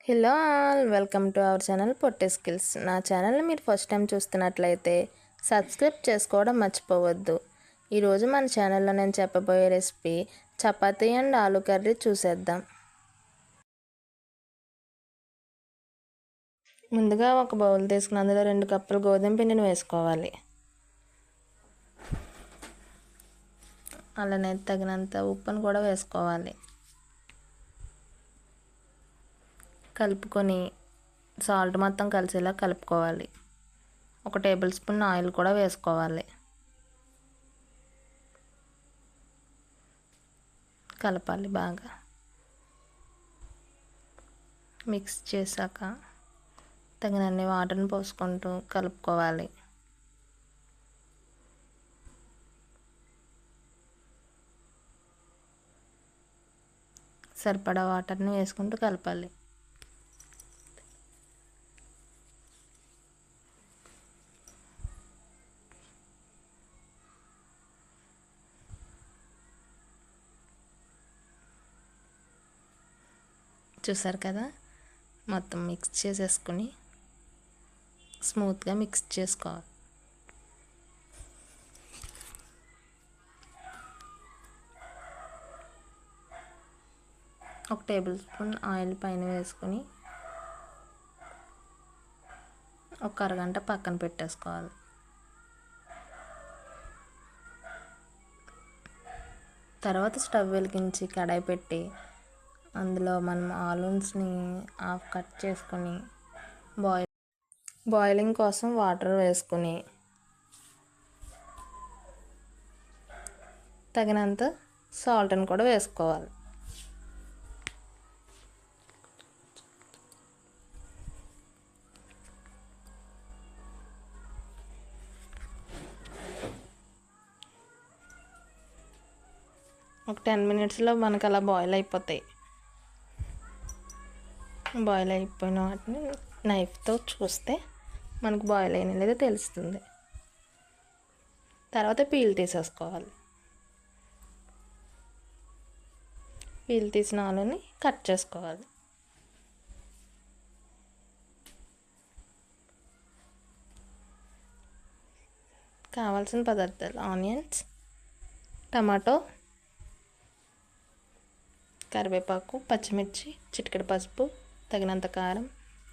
Hello all, welcome to our channel Potti skills. నా ఛానల్ని మీరు ఫస్ట్ టైం చూస్తున్నట్లయితే సబ్స్క్రైబ్ చేసుకోవడం మర్చిపోవద్దు. ఈరోజు మన ఛానల్లో నేను చెప్పబోయే రెసిపీ చపాతీ అండ్ ఆలు కర్రీ. చూసేద్దాం. ముందుగా ఒక బౌల్ తీసుకుని అందులో 2 కప్పులు గోధుమ పిండిని వేసుకోవాలి. అలానే తగినంత ఉప్పును కూడా వేసుకోవాలి. కలుపుకొని సాల్ట్ మొత్తం కలిసేలా కలుపుకోవాలి. 1 టేబుల్ స్పూన్ ఆయిల్ కూడా వేసుకోవాలి. కలపాలి బాగా. మిక్స్ చేశాక తగినన్ని వాటర్ని పోసుకుంటూ కలుపుకోవాలి. సరిపడా వాటర్ని వేసుకుంటూ కలపాలి. చూసారు కదా, మొత్తం మిక్స్ చేసేసుకుని స్మూత్గా మిక్స్ చేసుకోవాలి. ఒక టేబుల్ స్పూన్ ఆయిల్ పైన వేసుకుని ఒక అరగంట పక్కన పెట్టేసుకోవాలి. తర్వాత స్టవ్ వెలిగించి కడాయి పెట్టి అందులో మనం ఆలూన్స్ని హాఫ్ కట్ చేసుకొని బాయిలింగ్ కోసం వాటర్ వేసుకుని తగినంత సాల్ట్ని కూడా వేసుకోవాలి. ఒక 10 మినిట్స్లో మనకు అలా బాయిల్ అయిపోతాయి. బాయిల్ అయిపోయిన వాటిని నైఫ్తో చూస్తే మనకు బాయిల్ అయిన లేదా తెలుస్తుంది. తర్వాత పీల్ తీసేసుకోవాలి. పీల్ తీసిన ఆలుని కట్ చేసుకోవాలి. కావాల్సిన పదార్థాలు: ఆనియన్స్, టమాటో, కరివేపాకు, పచ్చిమిర్చి, చిటికెడు పసుపు, తగినంత కారం,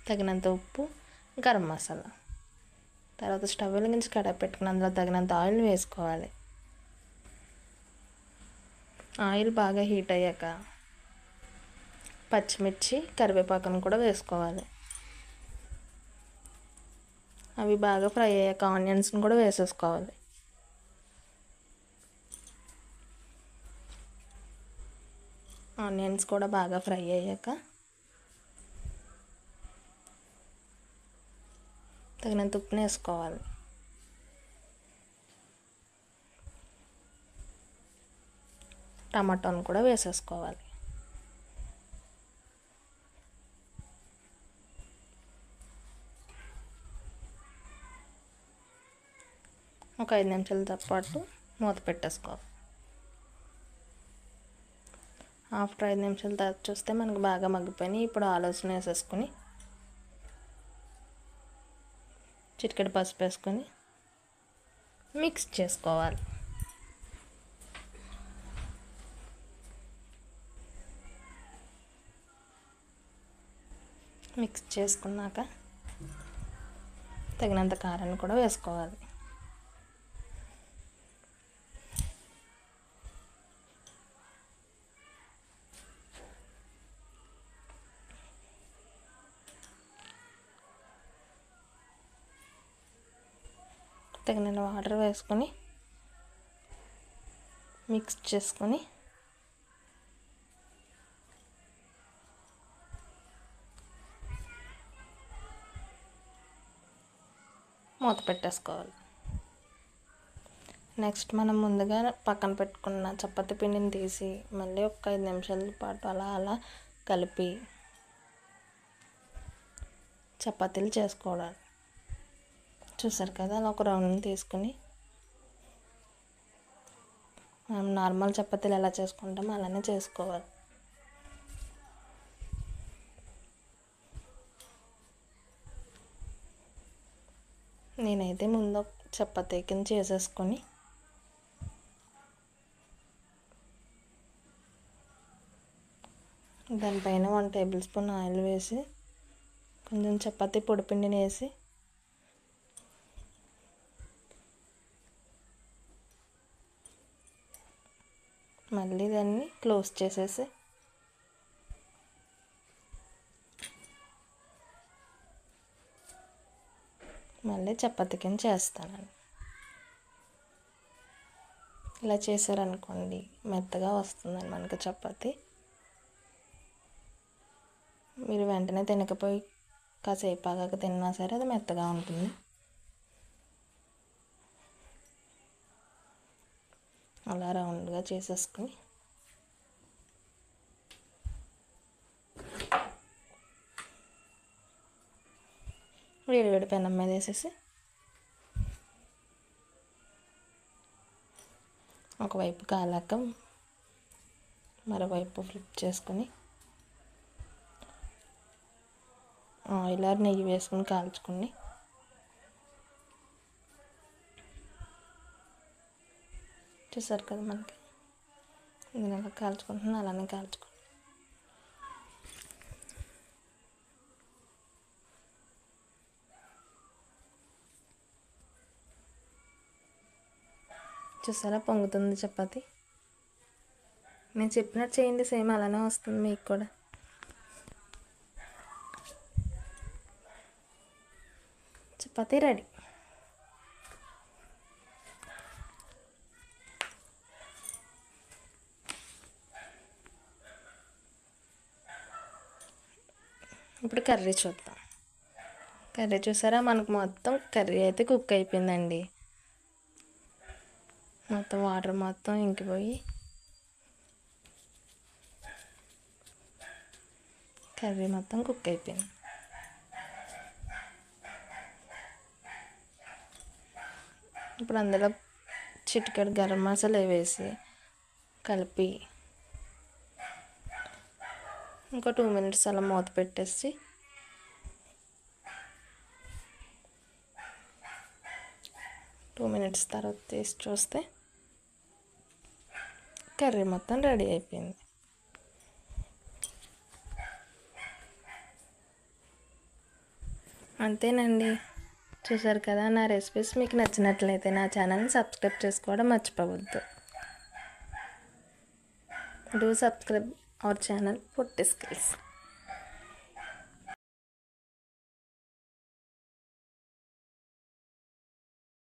తగినంత ఉప్పు, గరం మసాలా. తర్వాత స్టవ్ వెలిగించి కడాయి పెట్టుకుని అందులో తగినంత ఆయిల్ వేసుకోవాలి. ఆయిల్ బాగా హీట్ అయ్యాక పచ్చిమిర్చి, కరివేపాకును కూడా వేసుకోవాలి. అవి బాగా ఫ్రై అయ్యాక ఆనియన్స్ని కూడా వేసేసుకోవాలి. ఆనియన్స్ కూడా బాగా ఫ్రై అయ్యాక తగినంత ఉప్పుని వేసుకోవాలి. టమాటోను కూడా వేసేసుకోవాలి. ఒక 5 నిమిషాలతో పాటు మూత పెట్టేసుకోవాలి. ఆఫ్టర్ 5 నిమిషాల తర్వాత చూస్తే మనకు బాగా మగ్గిపోయినాయి. ఇప్పుడు ఆలూస్ని వేసేసుకొని చిటికెడు పసుపు వేసుకొని మిక్స్ చేసుకోవాలి. మిక్స్ చేసుకున్నాక తగినంత కారాన్ని కూడా వేసుకోవాలి. తగినంత వాటర్ వేసుకొని మిక్స్ చేసుకొని మూత పెట్టేసుకోవాలి. నెక్స్ట్ మనం ముందుగా పక్కన పెట్టుకున్న చపాతీ పిండిని తీసి మళ్ళీ ఒక 5 నిమిషాల పాటు అలా కలిపి చపాతీలు చేసుకోవాలి. చూసారు కదా, అలా ఒక రౌండ్ తీసుకుని మనం నార్మల్ చపాతీలు ఎలా చేసుకుంటామో అలానే చేసుకోవాలి. నేనైతే ముందు చపాతీ కింద చేసేసుకొని దానిపైన 1 టేబుల్ స్పూన్ ఆయిల్ వేసి కొంచెం చపాతీ పొడిపిండిని వేసి మళ్ళీ దాన్ని క్లోజ్ చేసేసి మళ్ళీ చపాతీ కింద చేస్తానండి. ఇలా చేశారనుకోండి మెత్తగా వస్తుందండి మనకి చపాతీ. మీరు వెంటనే తినకపోయి కాసేపు ఆగాక తిన్నా సరే అది మెత్తగా ఉంటుంది. అలా రౌండ్గా చేసేసుకుని వేడివేడి పెనం మీద వేసేసి ఒకవైపు కాలాక మరోవైపు ఫ్లిప్ చేసుకుని ఆయిల్ ఆర్ నెయ్యి వేసుకుని కాల్చుకుని చూసారు కదా మనకి ఇది అలా కాల్చుకుంటున్నాను. అలానే కాల్చుకో చూసారా పొంగుతుంది చపాతీ. నేను చెప్పినట్టు చేయండి, సేమ్ అలానే వస్తుంది మీకు కూడా. చపాతీ రెడీ. ఇప్పుడు కర్రీ చూద్దాం. కర్రీ చూసారా మనకు మొత్తం కర్రీ అయితే కుక్ అయిపోయిందండి. మొత్తం వాటర్ మొత్తం ఇంకిపోయి కర్రీ మొత్తం కుక్ అయిపోయింది. ఇప్పుడు అందులో చిటికెడు గరం మసాలా వేసి కలిపి ఇంకో 2 మినిట్స్ అలా మూత పెట్టేసి తర్వాత తీసి చూస్తే కర్రీ మొత్తం రెడీ అయిపోయింది. అంతేనండి. చూసారు కదా, నా రెసిపీస్ మీకు నచ్చినట్లయితే నా ఛానల్ని సబ్స్క్రైబ్ చేసుకోవడం మర్చిపోవద్దు. Do subscribe our channel Potti skills.